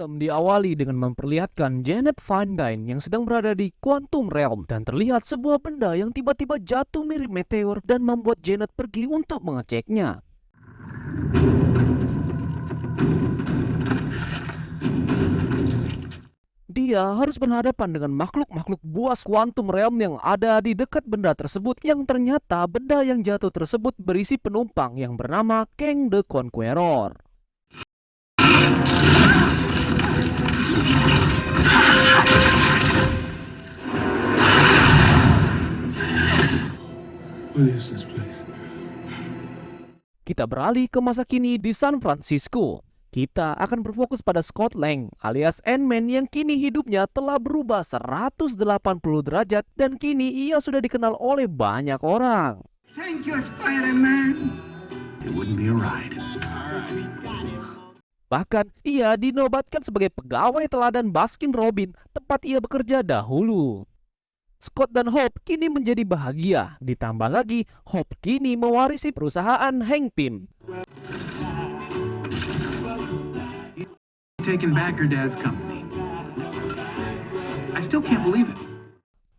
Film diawali dengan memperlihatkan Janet Van Dyne yang sedang berada di Quantum Realm dan terlihat sebuah benda yang tiba-tiba jatuh mirip meteor dan membuat Janet pergi untuk mengeceknya. Dia harus berhadapan dengan makhluk-makhluk buas Quantum Realm yang ada di dekat benda tersebut, yang ternyata benda yang jatuh tersebut berisi penumpang yang bernama Kang the Conqueror. What is this place? Kita beralih ke masa kini di San Francisco. Kita akan berfokus pada Scott Lang alias Ant-Man yang kini hidupnya telah berubah 180 derajat dan kini ia sudah dikenal oleh banyak orang. Thank you, Spider-Man. It wouldn't be a ride. Bahkan ia dinobatkan sebagai pegawai teladan Baskin Robbins, tempat ia bekerja dahulu. Scott dan Hope kini menjadi bahagia. Ditambah lagi, Hope kini mewarisi perusahaan Hank Pym. Taking back her dad's company. I still can't believe it.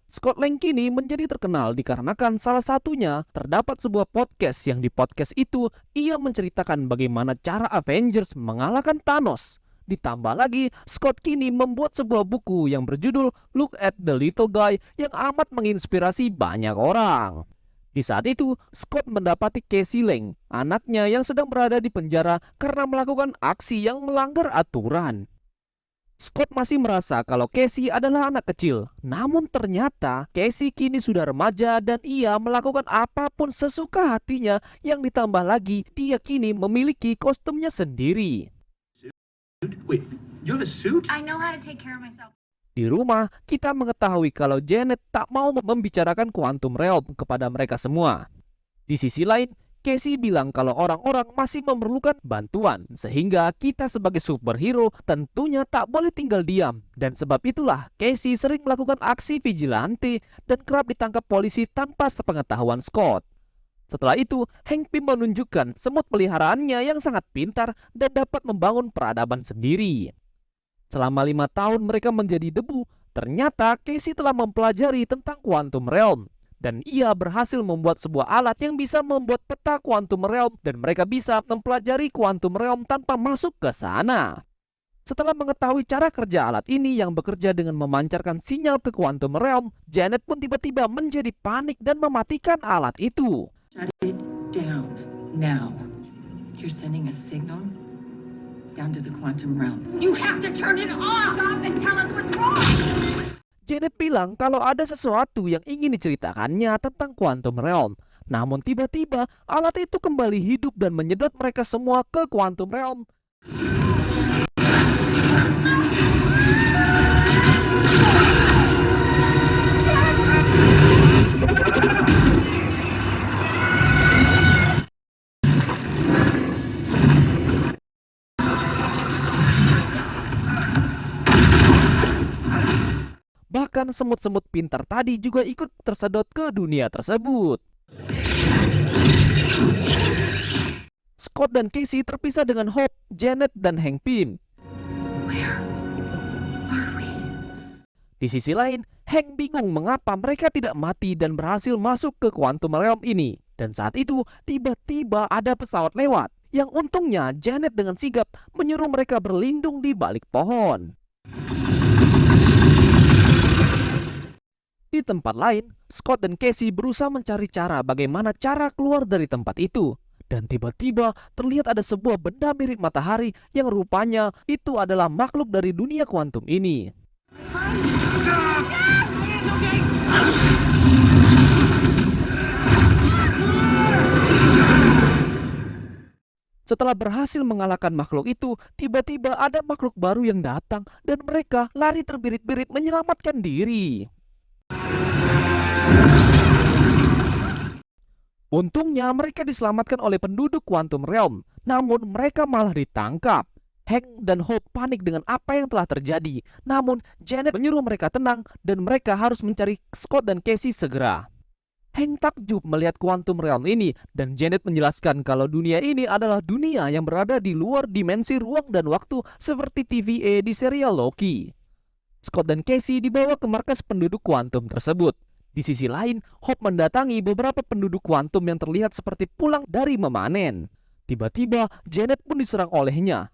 Scott Lang kini menjadi terkenal dikarenakan salah satunya terdapat sebuah podcast yang di podcast itu ia menceritakan bagaimana cara Avengers mengalahkan Thanos. Ditambah lagi, Scott kini membuat sebuah buku yang berjudul Look at the Little Guy yang amat menginspirasi banyak orang. Di saat itu, Scott mendapati Casey Lang, anaknya yang sedang berada di penjara karena melakukan aksi yang melanggar aturan. Scott masih merasa kalau Casey adalah anak kecil, namun ternyata Casey kini sudah remaja dan ia melakukan apapun sesuka hatinya, yang ditambah lagi dia kini memiliki kostumnya sendiri. Wait, you have a suit? I know how to take care of myself. Di rumah, kita mengetahui kalau Janet tak mau membicarakan Quantum Realm kepada mereka semua. Di sisi lain, Casey bilang kalau orang-orang masih memerlukan bantuan, sehingga kita sebagai superhero tentunya tak boleh tinggal diam. Dan sebab itulah Casey sering melakukan aksi vigilante dan kerap ditangkap polisi tanpa sepengetahuan Scott. Setelah itu, Hank Pym menunjukkan semut peliharaannya yang sangat pintar dan dapat membangun peradaban sendiri. Selama 5 tahun mereka menjadi debu, ternyata Casey telah mempelajari tentang Quantum Realm. Dan ia berhasil membuat sebuah alat yang bisa membuat peta Quantum Realm dan mereka bisa mempelajari Quantum Realm tanpa masuk ke sana. Setelah mengetahui cara kerja alat ini yang bekerja dengan memancarkan sinyal ke Quantum Realm, Janet pun tiba-tiba menjadi panik dan mematikan alat itu. Shut it down now. You're sending a signal down to the quantum realm. You have to turn it off! Stop and tell us what's wrong! Janet bilang kalau ada sesuatu yang ingin diceritakannya tentang Quantum Realm. Namun tiba-tiba alat itu kembali hidup dan menyedot mereka semua ke Quantum Realm. Bahkan semut-semut pintar tadi juga ikut tersedot ke dunia tersebut. Scott dan Casey terpisah dengan Hope, Janet, dan Hank Pym. Where are we? Di sisi lain, Hank bingung mengapa mereka tidak mati dan berhasil masuk ke Quantum Realm ini. Dan saat itu, tiba-tiba ada pesawat lewat, yang untungnya Janet dengan sigap menyuruh mereka berlindung di balik pohon. Di tempat lain, Scott dan Casey berusaha mencari cara bagaimana cara keluar dari tempat itu. Dan tiba-tiba terlihat ada sebuah benda mirip matahari yang rupanya itu adalah makhluk dari dunia kuantum ini. Setelah berhasil mengalahkan makhluk itu, tiba-tiba ada makhluk baru yang datang dan mereka lari terbirit-birit menyelamatkan diri. Untungnya mereka diselamatkan oleh penduduk Quantum Realm, namun mereka malah ditangkap. Hank dan Hope panik dengan apa yang telah terjadi, namun Janet menyuruh mereka tenang dan mereka harus mencari Scott dan Casey segera. Hank takjub melihat Quantum Realm ini dan Janet menjelaskan kalau dunia ini adalah dunia yang berada di luar dimensi ruang dan waktu seperti TVA di serial Loki. Scott dan Casey dibawa ke markas penduduk kuantum tersebut. Di sisi lain, Hope mendatangi beberapa penduduk kuantum yang terlihat seperti pulang dari memanen. Tiba-tiba, Janet pun diserang olehnya.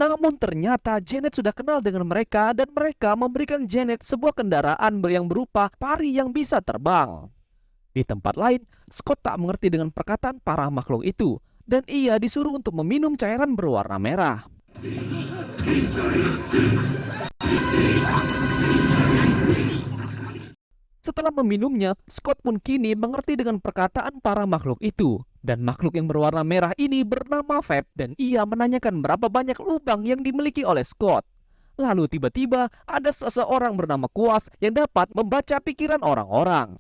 Namun ternyata Janet sudah kenal dengan mereka dan mereka memberikan Janet sebuah kendaraan yang berupa pari yang bisa terbang. Di tempat lain, Scott tak mengerti dengan perkataan para makhluk itu dan ia disuruh untuk meminum cairan berwarna merah. Setelah meminumnya, Scott pun kini mengerti dengan perkataan para makhluk itu. Dan makhluk yang berwarna merah ini bernama Fab dan ia menanyakan berapa banyak lubang yang dimiliki oleh Scott. Lalu tiba-tiba ada seseorang bernama Quas yang dapat membaca pikiran orang-orang.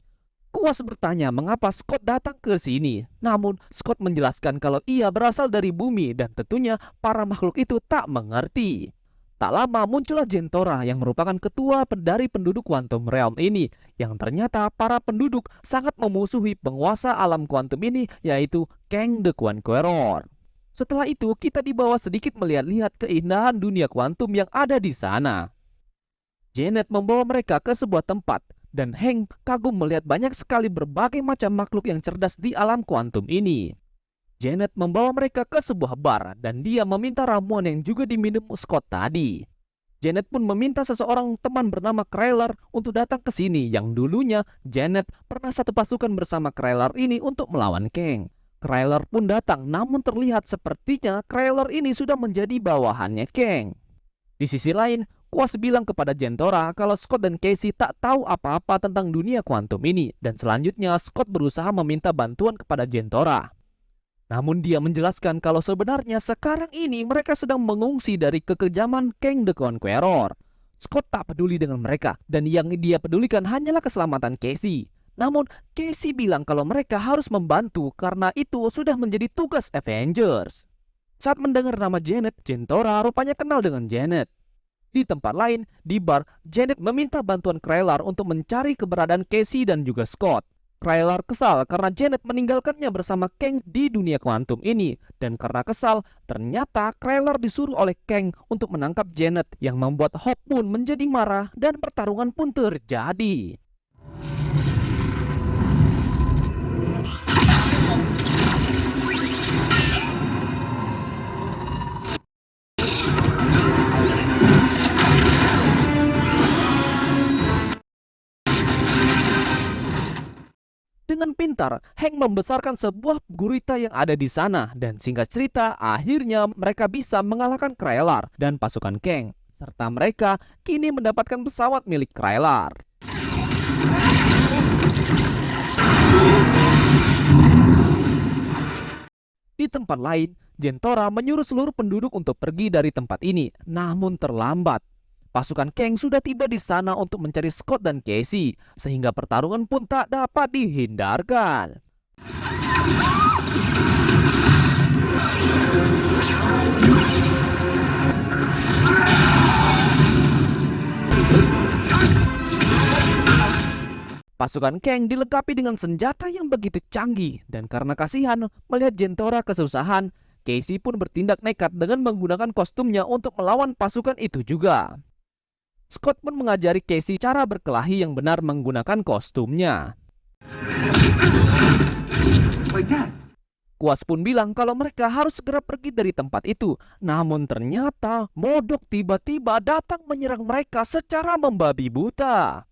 Quas bertanya mengapa Scott datang ke sini. Namun Scott menjelaskan kalau ia berasal dari bumi dan tentunya para makhluk itu tak mengerti. Tak lama muncullah Jentora yang merupakan ketua dari penduduk Quantum Realm ini, yang ternyata para penduduk sangat memusuhi penguasa alam kuantum ini, yaitu Kang the Conqueror. Setelah itu kita dibawa sedikit melihat-lihat keindahan dunia kuantum yang ada di sana. Janet membawa mereka ke sebuah tempat dan Hank kagum melihat banyak sekali berbagai macam makhluk yang cerdas di alam kuantum ini. Janet membawa mereka ke sebuah bar dan dia meminta ramuan yang juga diminum Scott tadi. Janet pun meminta seseorang teman bernama Kryler untuk datang ke sini yang dulunya Janet pernah satu pasukan bersama Kryler ini untuk melawan Kang. Kryler pun datang namun terlihat sepertinya Kryler ini sudah menjadi bawahannya Kang. Di sisi lain, Quas bilang kepada Jentora kalau Scott dan Casey tak tahu apa-apa tentang dunia kuantum ini dan selanjutnya Scott berusaha meminta bantuan kepada Jentora. Namun dia menjelaskan kalau sebenarnya sekarang ini mereka sedang mengungsi dari kekejaman Kang the Conqueror. Scott tak peduli dengan mereka dan yang dia pedulikan hanyalah keselamatan Casey. Namun Casey bilang kalau mereka harus membantu karena itu sudah menjadi tugas Avengers. Saat mendengar nama Janet, Jentora rupanya kenal dengan Janet. Di tempat lain, di bar, Janet meminta bantuan Kryler untuk mencari keberadaan Casey dan juga Scott. Kryler kesal karena Janet meninggalkannya bersama Kang di dunia kuantum ini. Dan karena kesal, ternyata Kryler disuruh oleh Kang untuk menangkap Janet yang membuat Hope pun menjadi marah dan pertarungan pun terjadi. Dengan pintar, Hank membesarkan sebuah gurita yang ada di sana dan singkat cerita akhirnya mereka bisa mengalahkan Kryler dan pasukan Kang serta mereka kini mendapatkan pesawat milik Kryler. Di tempat lain, Jentora menyuruh seluruh penduduk untuk pergi dari tempat ini, namun terlambat. Pasukan Kang sudah tiba di sana untuk mencari Scott dan Casey, sehingga pertarungan pun tak dapat dihindarkan. Pasukan Kang dilengkapi dengan senjata yang begitu canggih, dan karena kasihan melihat Jentora kesusahan, Casey pun bertindak nekat dengan menggunakan kostumnya untuk melawan pasukan itu juga. Scott pun mengajari Casey cara berkelahi yang benar menggunakan kostumnya. Like that. Quas pun bilang kalau mereka harus segera pergi dari tempat itu. Namun ternyata Modok tiba-tiba datang menyerang mereka secara membabi buta.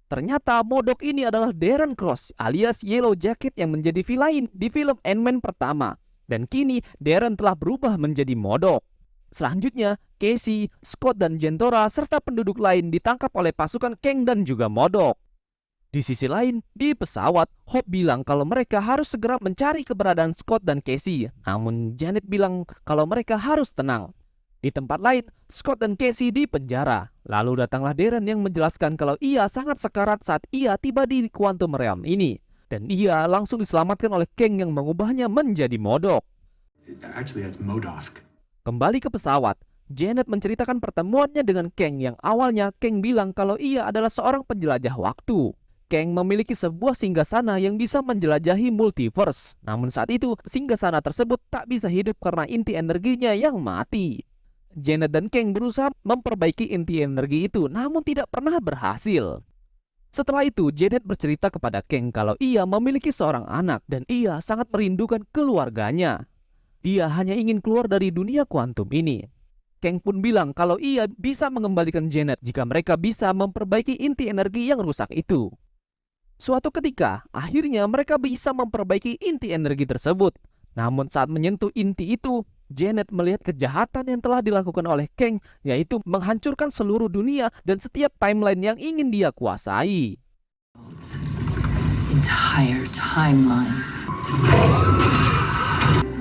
Ternyata Modok ini adalah Darren Cross alias Yellow Jacket yang menjadi villain di film Ant-Man pertama. Dan kini Darren telah berubah menjadi Modok. Selanjutnya, Casey, Scott, dan Jentora serta penduduk lain ditangkap oleh pasukan Kang dan juga Modok. Di sisi lain, di pesawat, Hope bilang kalau mereka harus segera mencari keberadaan Scott dan Casey. Namun Janet bilang kalau mereka harus tenang. Di tempat lain, Scott dan Casey di penjara. Lalu datanglah Darren yang menjelaskan kalau ia sangat sekarat saat ia tiba di Quantum Realm ini. Dan ia langsung diselamatkan oleh Kang yang mengubahnya menjadi modok. Actually, that's Modok. Kembali ke pesawat, Janet menceritakan pertemuannya dengan Kang yang awalnya Kang bilang kalau ia adalah seorang penjelajah waktu. Kang memiliki sebuah singgasana yang bisa menjelajahi multiverse. Namun saat itu, singgasana tersebut tak bisa hidup karena inti energinya yang mati. Janet dan Kang berusaha memperbaiki inti energi itu, namun tidak pernah berhasil. Setelah itu, Janet bercerita kepada Kang kalau ia memiliki seorang anak dan ia sangat merindukan keluarganya. Dia hanya ingin keluar dari dunia kuantum ini. Kang pun bilang kalau ia bisa mengembalikan Janet jika mereka bisa memperbaiki inti energi yang rusak itu. Suatu ketika, akhirnya mereka bisa memperbaiki inti energi tersebut. Namun saat menyentuh inti itu, Janet melihat kejahatan yang telah dilakukan oleh Kang, yaitu menghancurkan seluruh dunia dan setiap timeline yang ingin dia kuasai. Entire timelines.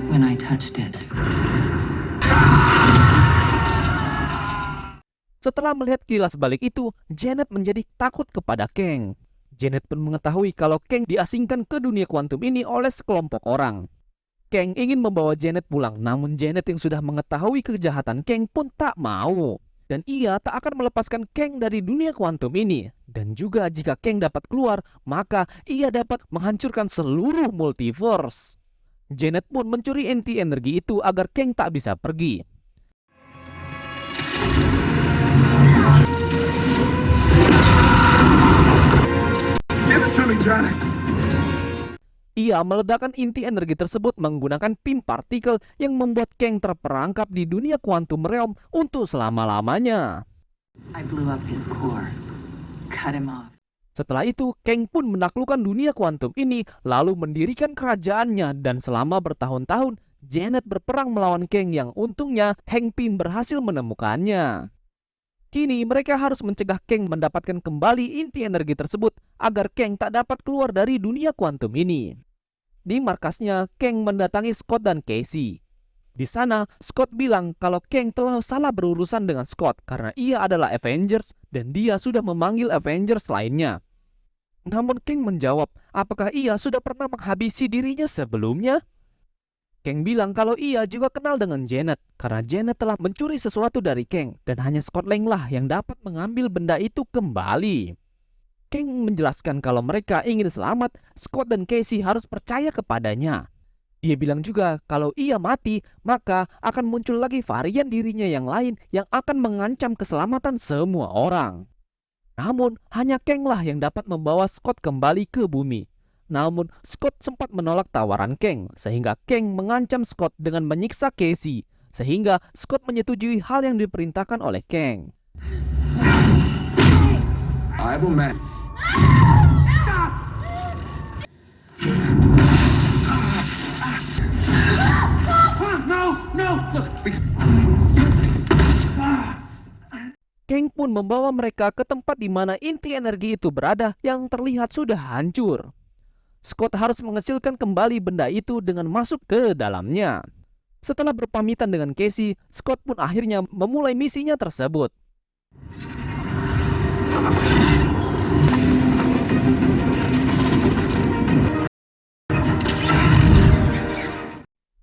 When I touched it. Setelah melihat kilas balik itu, Janet menjadi takut kepada Kang. Janet pun mengetahui kalau Kang diasingkan ke dunia kuantum ini oleh sekelompok orang. Kang ingin membawa Janet pulang, namun Janet yang sudah mengetahui kejahatan Kang pun tak mau. Dan ia tak akan melepaskan Kang dari dunia kuantum ini. Dan juga jika Kang dapat keluar, maka ia dapat menghancurkan seluruh multiverse. Janet pun mencuri inti energi itu agar Kang tak bisa pergi. Give it to me, Johnny. Ia meledakkan inti energi tersebut menggunakan pim partikel yang membuat Kang terperangkap di dunia Quantum Realm untuk selama-lamanya. I blew up his core. Cut him off. Setelah itu, Kang pun menaklukkan dunia kuantum ini lalu mendirikan kerajaannya dan selama bertahun-tahun, Janet berperang melawan Kang yang untungnya Hank Pym berhasil menemukannya. Kini mereka harus mencegah Kang mendapatkan kembali inti energi tersebut agar Kang tak dapat keluar dari dunia kuantum ini. Di markasnya, Kang mendatangi Scott dan Casey. Di sana, Scott bilang kalau Kang telah salah berurusan dengan Scott karena ia adalah Avengers dan dia sudah memanggil Avengers lainnya. Namun Kang menjawab, apakah ia sudah pernah menghabisi dirinya sebelumnya? Kang bilang kalau ia juga kenal dengan Janet karena Janet telah mencuri sesuatu dari Kang dan hanya Scott Lang lah yang dapat mengambil benda itu kembali. Kang menjelaskan kalau mereka ingin selamat, Scott dan Casey harus percaya kepadanya. Dia bilang juga kalau ia mati, maka akan muncul lagi varian dirinya yang lain yang akan mengancam keselamatan semua orang. Namun, hanya Kang lah yang dapat membawa Scott kembali ke bumi. Namun, Scott sempat menolak tawaran Kang, sehingga Kang mengancam Scott dengan menyiksa Casey, sehingga Scott menyetujui hal yang diperintahkan oleh Kang. I will man. No! Look, Kang pun membawa mereka ke tempat di mana inti energi itu berada yang terlihat sudah hancur. Scott harus mengecilkan kembali benda itu dengan masuk ke dalamnya. Setelah berpamitan dengan Casey, Scott pun akhirnya memulai misinya tersebut.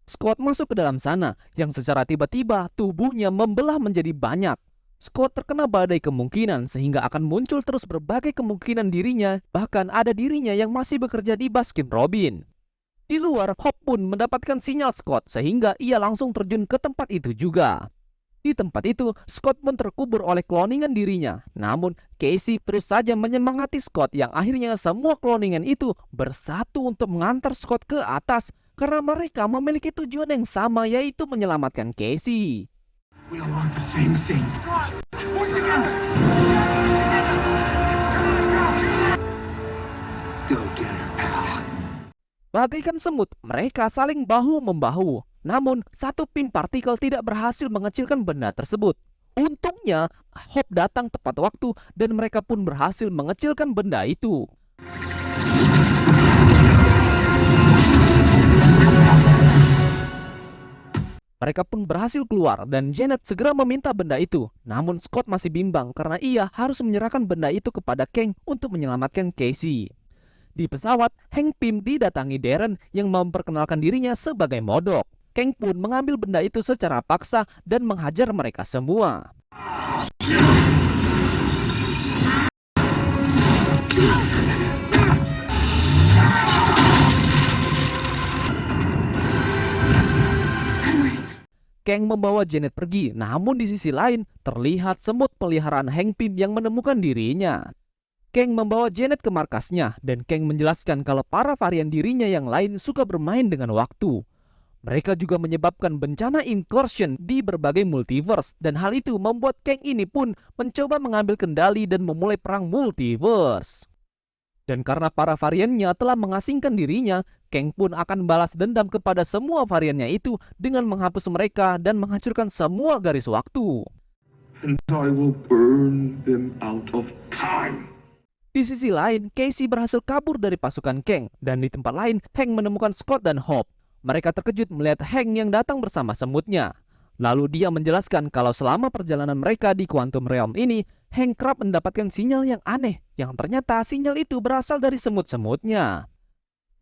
Scott masuk ke dalam sana, yang secara tiba-tiba tubuhnya membelah menjadi banyak. Scott terkena badai kemungkinan sehingga akan muncul terus berbagai kemungkinan dirinya, bahkan ada dirinya yang masih bekerja di Baskin Robbins. Di luar, Hope pun mendapatkan sinyal Scott sehingga ia langsung terjun ke tempat itu juga. Di tempat itu, Scott pun terkubur oleh kloningan dirinya. Namun, Casey terus saja menyemangati Scott yang akhirnya semua kloningan itu bersatu untuk mengantar Scott ke atas karena mereka memiliki tujuan yang sama, yaitu menyelamatkan Casey. we all want the same thing. Go get her, pal. Bagaikan semut, mereka saling bahu-membahu. Namun, satu pim partikel tidak berhasil mengecilkan benda tersebut. Untungnya, Hope datang tepat waktu dan mereka pun berhasil mengecilkan benda itu. Mereka pun berhasil keluar dan Janet segera meminta benda itu. Namun Scott masih bimbang karena ia harus menyerahkan benda itu kepada Kang untuk menyelamatkan Casey. Di pesawat, Hank Pym didatangi Darren yang memperkenalkan dirinya sebagai Modok. Kang pun mengambil benda itu secara paksa dan menghajar mereka semua. Kang membawa Janet pergi, namun di sisi lain terlihat semut peliharaan Hank Pym yang menemukan dirinya. Kang membawa Janet ke markasnya dan Kang menjelaskan kalau para varian dirinya yang lain suka bermain dengan waktu. Mereka juga menyebabkan bencana incursion di berbagai multiverse dan hal itu membuat Kang ini pun mencoba mengambil kendali dan memulai perang multiverse. Dan karena para variannya telah mengasingkan dirinya, Kang pun akan balas dendam kepada semua variannya itu dengan menghapus mereka dan menghancurkan semua garis waktu. And I will burn them out of time. Di sisi lain, Casey berhasil kabur dari pasukan Kang dan di tempat lain, Hank menemukan Scott dan Hope. Mereka terkejut melihat Hank yang datang bersama semutnya. Lalu dia menjelaskan kalau selama perjalanan mereka di Quantum Realm ini, Hank kerap mendapatkan sinyal yang aneh, yang ternyata sinyal itu berasal dari semut-semutnya.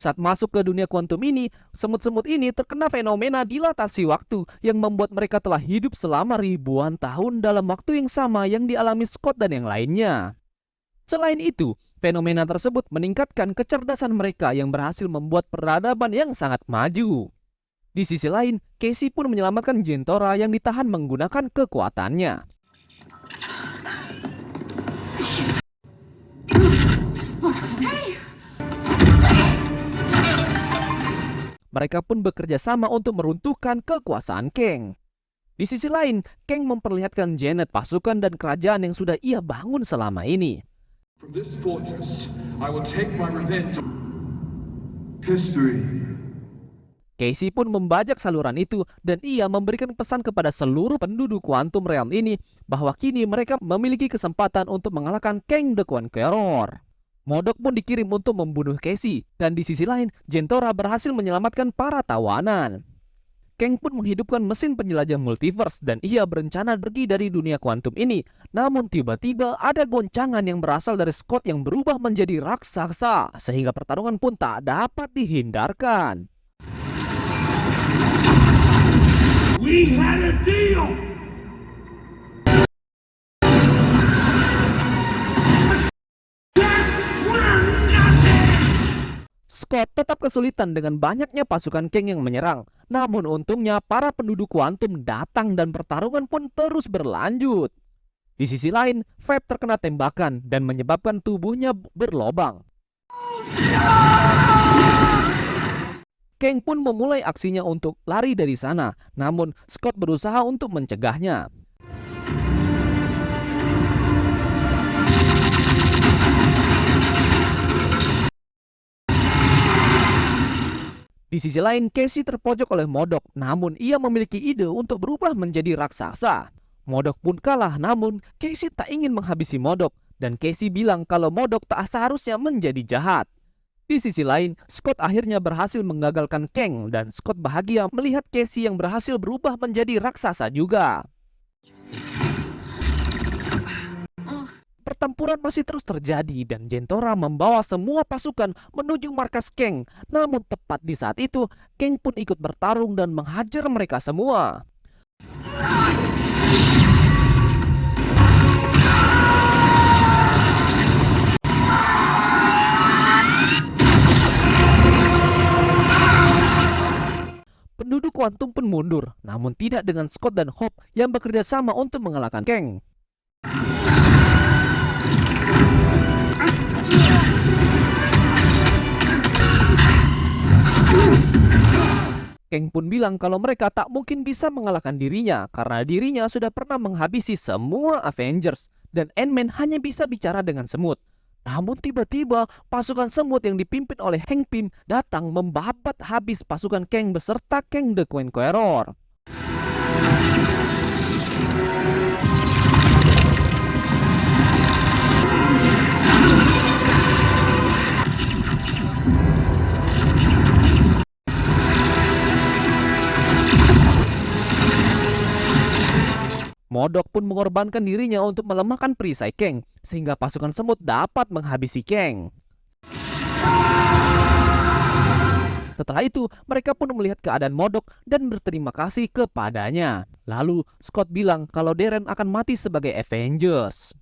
Saat masuk ke dunia kuantum ini, semut-semut ini terkena fenomena dilatasi waktu yang membuat mereka telah hidup selama ribuan tahun dalam waktu yang sama yang dialami Scott dan yang lainnya. Selain itu, fenomena tersebut meningkatkan kecerdasan mereka yang berhasil membuat peradaban yang sangat maju. Di sisi lain, Casey pun menyelamatkan Jentora yang ditahan menggunakan kekuatannya. Mereka pun bekerja sama untuk meruntuhkan kekuasaan Kang. Di sisi lain, Kang memperlihatkan Janet pasukan dan kerajaan yang sudah ia bangun selama ini. From this fortress, I will take my revenge. History. Casey pun membajak saluran itu dan ia memberikan pesan kepada seluruh penduduk Quantum Realm ini bahwa kini mereka memiliki kesempatan untuk mengalahkan Kang the Conqueror. Modok pun dikirim untuk membunuh Casey dan di sisi lain Jentora berhasil menyelamatkan para tawanan. Kang pun menghidupkan mesin penjelajah multiverse dan ia berencana pergi dari dunia kuantum ini. Namun tiba-tiba ada goncangan yang berasal dari Scott yang berubah menjadi raksasa sehingga pertarungan pun tak dapat dihindarkan. We had a deal! Scott tetap kesulitan dengan banyaknya pasukan Kang yang menyerang. Namun untungnya para penduduk kuantum datang dan pertarungan pun terus berlanjut. Di sisi lain, Fab terkena tembakan dan menyebabkan tubuhnya berlobang. Kang pun memulai aksinya untuk lari dari sana, namun Scott berusaha untuk mencegahnya. Di sisi lain, Casey terpojok oleh Modok, namun ia memiliki ide untuk berubah menjadi raksasa. Modok pun kalah, namun Casey tak ingin menghabisi Modok, dan Casey bilang kalau Modok tak seharusnya menjadi jahat. Di sisi lain, Scott akhirnya berhasil menggagalkan Kang dan Scott bahagia melihat Casey yang berhasil berubah menjadi raksasa juga. Pertempuran masih terus terjadi dan Jentora membawa semua pasukan menuju markas Kang. Namun tepat di saat itu, Kang pun ikut bertarung dan menghajar mereka semua. Penduduk kuantum pun mundur, namun tidak dengan Scott dan Hope yang bekerja sama untuk mengalahkan Kang. Kang pun bilang kalau mereka tak mungkin bisa mengalahkan dirinya karena dirinya sudah pernah menghabisi semua Avengers dan Ant-Man hanya bisa bicara dengan semut. Namun tiba-tiba pasukan semut yang dipimpin oleh Hank Pym datang membabat habis pasukan Kang beserta Kang the Conqueror. MODOK pun mengorbankan dirinya untuk melemahkan perisai Kang, sehingga pasukan semut dapat menghabisi Kang. Setelah itu, mereka pun melihat keadaan MODOK dan berterima kasih kepadanya. Lalu, Scott bilang kalau Darren akan mati sebagai Avengers.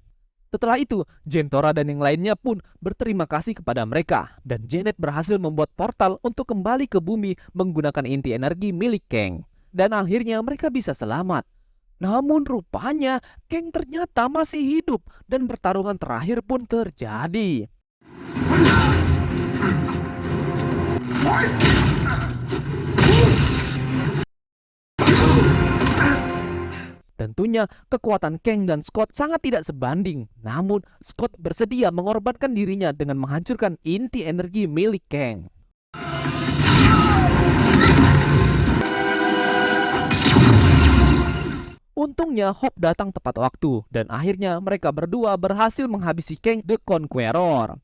Setelah itu, Jentora dan yang lainnya pun berterima kasih kepada mereka. Dan Janet berhasil membuat portal untuk kembali ke bumi menggunakan inti energi milik Kang. Dan akhirnya mereka bisa selamat. Namun rupanya, Kang ternyata masih hidup dan pertarungan terakhir pun terjadi. Tentunya kekuatan Kang dan Scott sangat tidak sebanding. Namun Scott bersedia mengorbankan dirinya dengan menghancurkan inti energi milik Kang. Untungnya Hope datang tepat waktu dan akhirnya mereka berdua berhasil menghabisi Kang the Conqueror.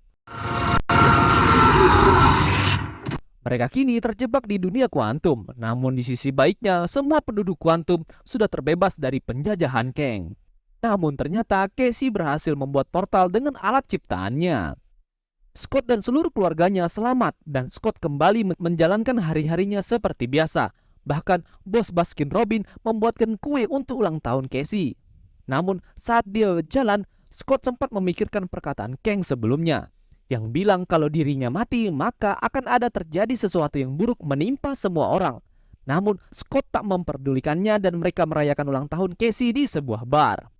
Mereka kini terjebak di dunia kuantum, namun di sisi baiknya semua penduduk kuantum sudah terbebas dari penjajahan Kang. Namun ternyata Casey berhasil membuat portal dengan alat ciptaannya. Scott dan seluruh keluarganya selamat dan Scott kembali menjalankan hari-harinya seperti biasa. Bahkan bos Baskin Robin membuatkan kue untuk ulang tahun Casey. Namun saat dia jalan, Scott sempat memikirkan perkataan Kang sebelumnya, yang bilang kalau dirinya mati maka akan ada terjadi sesuatu yang buruk menimpa semua orang. Namun Scott tak memperdulikannya dan mereka merayakan ulang tahun Casey di sebuah bar.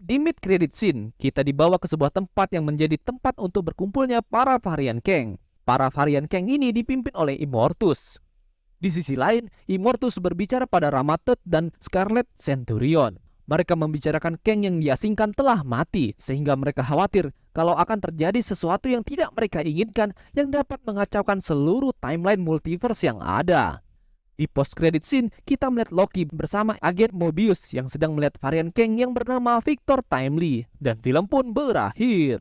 Di mid credit scene, kita dibawa ke sebuah tempat yang menjadi tempat untuk berkumpulnya para varian Kang. Para varian Kang ini dipimpin oleh Immortus. Di sisi lain, Immortus berbicara pada Ramatet dan Scarlet Centurion. Mereka membicarakan Kang yang diasingkan telah mati, sehingga mereka khawatir kalau akan terjadi sesuatu yang tidak mereka inginkan yang dapat mengacaukan seluruh timeline multiverse yang ada. Di post-credit scene, kita melihat Loki bersama agen Mobius yang sedang melihat varian Kang yang bernama Victor Timely, dan film pun berakhir.